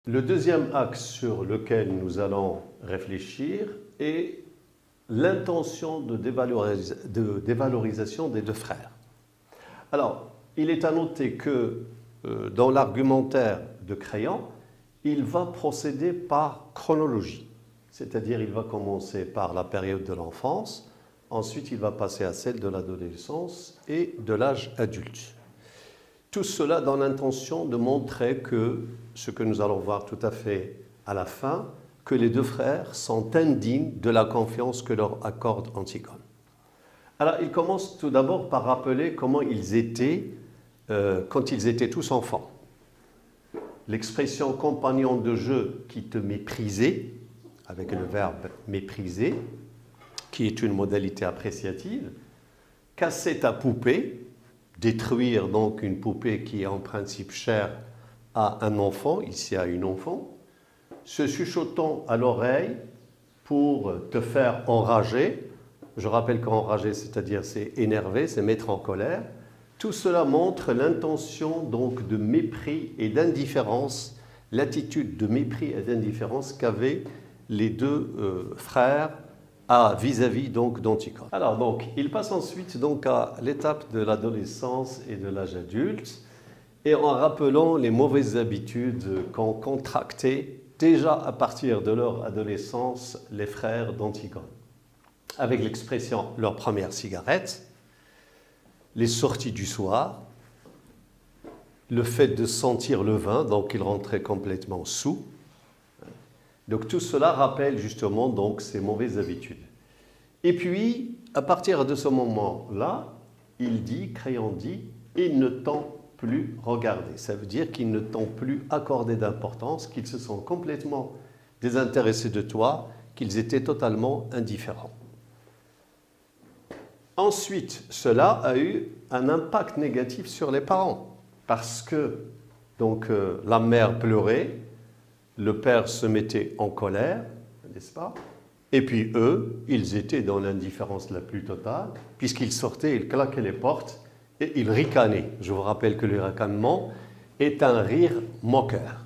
Le deuxième axe sur lequel nous allons réfléchir est l'intention de dévalorisation des deux frères. Alors, il est à noter que dans l'argumentaire de Crayon, il va procéder par chronologie, c'est-à-dire il va commencer par la période de l'enfance, ensuite il va passer à celle de l'adolescence et de l'âge adulte. Tout cela dans l'intention de montrer que, ce que nous allons voir tout à fait à la fin, que les deux frères sont indignes de la confiance que leur accorde Antigone. Alors, il commence tout d'abord par rappeler comment ils étaient quand ils étaient tous enfants. L'expression « compagnon de jeu qui te méprisait », avec le verbe « mépriser », qui est une modalité appréciative, « casser ta poupée », détruire donc une poupée qui est en principe chère à un enfant, ici à une enfant, se chuchotant à l'oreille pour te faire enrager. Je rappelle qu'enrager, c'est-à-dire c'est énerver, c'est mettre en colère. Tout cela montre l'intention donc de mépris et d'indifférence, l'attitude de mépris et d'indifférence qu'avaient les deux frères vis-à-vis donc d'Antigone. Alors donc, il passe ensuite donc à l'étape de l'adolescence et de l'âge adulte, et en rappelant les mauvaises habitudes qu'ont contractées déjà à partir de leur adolescence les frères d'Antigone, avec l'expression leur première cigarette, les sorties du soir, le fait de sentir le vin, donc ils rentraient complètement saouls. Donc tout cela rappelle justement donc ces mauvaises habitudes. Et puis, à partir de ce moment-là, Crayon dit, ils ne t'ont plus regardé. Ça veut dire qu'ils ne t'ont plus accordé d'importance, qu'ils se sont complètement désintéressés de toi, qu'ils étaient totalement indifférents. Ensuite, cela a eu un impact négatif sur les parents, parce que donc, la mère pleurait, le père se mettait en colère, n'est-ce pas? Et puis eux, ils étaient dans l'indifférence la plus totale, puisqu'ils sortaient, ils claquaient les portes et ils ricanaient. Je vous rappelle que le ricanement est un rire moqueur.